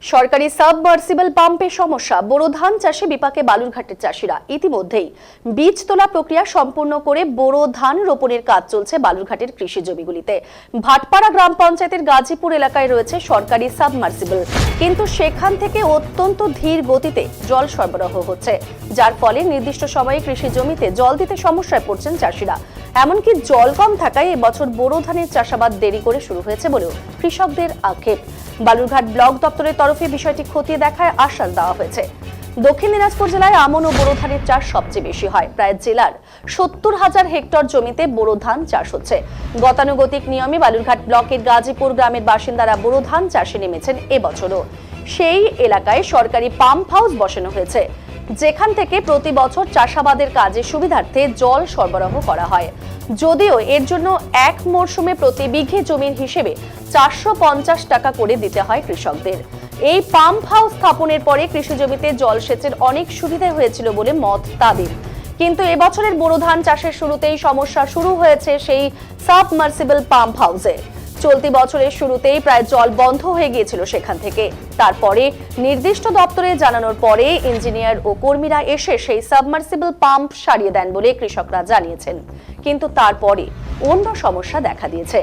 সরকারি সাবমার্সিবল পাম্পের সমস্যা, বোরো ধান চাষে বিপাকে বালুরঘাটের চাষিরা। ইতিমধ্যেই বীজ তোলা প্রক্রিয়া সম্পূর্ণ করে বোরো ধান রোপণের কাজ চলছে বালুরঘাটের কৃষি জমিগুলিতে। ভাটপাড়া গ্রাম পঞ্চায়েতের গাজীপুর এলাকায় রয়েছে সরকারি সাবমার্সিবল, কিন্তু সেখান থেকে অত্যন্ত ধীর গতিতে জল সরবরাহ হচ্ছে, যার ফলে নির্দিষ্ট সময়ে কৃষি জমিতে জল দিতে সমস্যায় পড়ছেন চাষিরা। এমনকি জল কম থাকায় এবছর বোরো ধানের চাষাবাদ দেরি করে শুরু হয়েছে বলেও কৃষকদের আক্ষেপ। বালুরঘাট ব্লক দপ্তরের তরফে বিষয়টি খতিয়ে দেখার আশ্বাস দেওয়া হয়েছে। দক্ষিণ দিনাজপুর জেলায় আমন ও বোরো ধানের চাষ সবচেয়ে বেশি হয়। প্রায় জেলার 70,000 হেক্টর জমিতে বোরো ধান চাষ হচ্ছে। গতানুগতিক নিয়মে বালুরঘাট ব্লকের গাজীপুর গ্রামের বাসিন্দারা বোরো ধান চাষে নেমেছেন এবছরও। সেই এলাকায় সরকারি পাম্প হাউস বসানো হয়েছে, যেখান থেকে প্রতি বছর চাষাবাদের কাজে সুবিধার্থে জল সরবরাহ করা হয়। যদিও এর জন্য এক মরশুমে প্রতি বিঘে জমির হিসেবে 450 টাকা করে দিতে হয় কৃষকদের। এই পাম্প হাউস স্থাপনের পরে কৃষি জমিতে জলসেচের অনেক সুবিধা হয়েছিল বলে মত তাদের। কিন্তু এবছরের বোরো ধান চাষের শুরুতেই সমস্যা শুরু হয়েছে সেই সাবমার্সিবল পাম্প হাউসে। চলতি বছরের শুরুতেই প্রায় জল বন্ধ হয়ে গিয়েছিল সেখান থেকে। তারপরে নির্দিষ্ট দপ্তরে জানানোর পরে ইঞ্জিনিয়ার ও কর্মীরা এসে সেই সাবমার্সিবল পাম্প সারিয়ে দেন বলে কৃষকরা জানিয়েছেন। কিন্তু তারপরে অন্য সমস্যা দেখা দিয়েছে।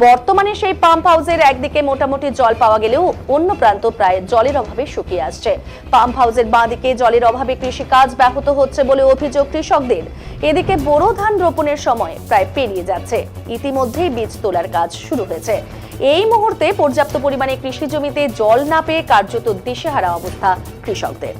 বর্তমানে সেই পাম্প হাউসের একদিকে মোটামুটি জল পাওয়া গেলেও অন্য প্রান্ত প্রায় জলের অভাবে শুকিয়ে আসছে। পাম্প হাউসের বাঁদিকে জলের অভাবে কৃষিকাজ ব্যাহত হচ্ছে বলে অভিযোগ কৃষকদের। এদিকে বোরো ধান রোপণের সময় প্রায় পেরিয়ে যাচ্ছে, ইতিমধ্যেই বীজ তোলার কাজ শুরু হয়েছে। এই মুহূর্তে পর্যাপ্ত পরিমাণে কৃষি জমিতে জল না পেয়ে কার্যত দিশেহারা অবস্থা কৃষকদের।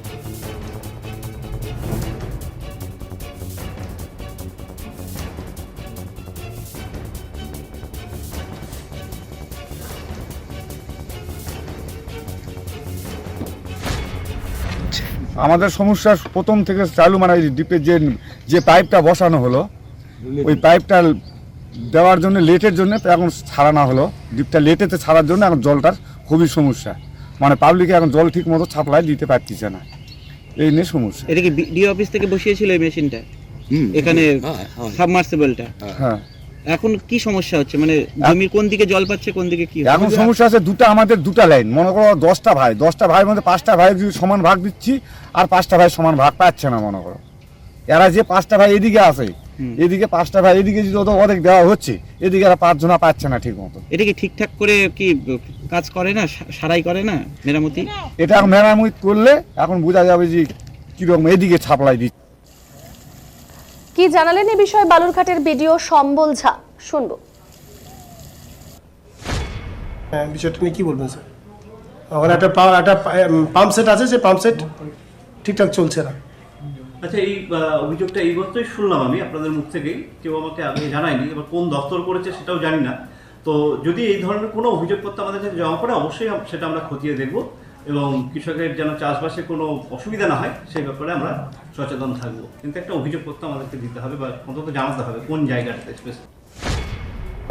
আমাদের সমস্যা প্রথম থেকে চালু, মানে ডিপের যে পাইপটা বসানো হলো, ওই পাইপটা দেওয়ার জন্য লেটের জন্য এখন ছাড়ানো হলো। ডিপটা লেটেতে ছাড়ার জন্য এখন জলটার খুবই সমস্যা, মানে পাবলিকে এখন জল ঠিক মতো সাপ্লাই দিতে পারতেছে না, এই নিয়ে সমস্যা। এটা কি ডিও অফিস থেকে বসিয়েছিল এই মেশিনটা এখানে সাবমার্সিবলটা? হ্যাঁ। এখন কি সমস্যা হচ্ছে, মানে জমির কোন দিকে জল পাচ্ছে, কোন দিকে কি? এখন সমস্যা আছে আমাদের দুটা লাইন, মনে করো 10টা ভাইয়ের মধ্যে 5টা ভাই সমান ভাগ দিচ্ছি, আর 5টা ভাই সমান ভাগ পাচ্ছে না। মনে করো এরা যে 5টা ভাই এদিকে আছে, এদিকে 5টা ভাই এদিকে যদি অর্ধেক দেওয়া হচ্ছে, এদিকে এরা 5 জনা পাচ্ছে না ঠিক মতো। এটা কি ঠিকঠাক করে কি কাজ করে না, সারাই করে না, মেরামতি? এটা মেরামতি করলে এখন বোঝা যাবে যে কিরকম এদিকে ছাপলাই দিচ্ছে। কি জানালেন এই বিষয়ে বালুরঘাটের বিডিও সম্বল ঝা, শুনবো। বিষয়টা নিয়ে কি বলবেন স্যার? ওখানে একটা পাম্প সেট আছে, যে পাম্প সেট ঠিকঠাক চলছে না। আচ্ছা, এই অভিযোগটা এই বছরই শুনলাম আমি আপনাদের মুখ থেকেই, কেউ আমাকে আগে জানায়নি। এবার কোন দপ্তর করেছে সেটাও জানি না। তো যদি এই ধরনের কোনো অভিযোগপত্র আমাদের কাছে জমা পড়ে, অবশ্যই সেটা আমরা খতিয়ে দেখব এবং কৃষকের যেন চাষবাসে কোনো অসুবিধা না হয় সেই ব্যাপারে আমরা সচেতন থাকবো। কিন্তু একটা অভিযোগপত্র আমাদেরকে দিতে হবে বা অন্তত জানাতে হবে কোন জায়গাটাতে স্পেসিফিক।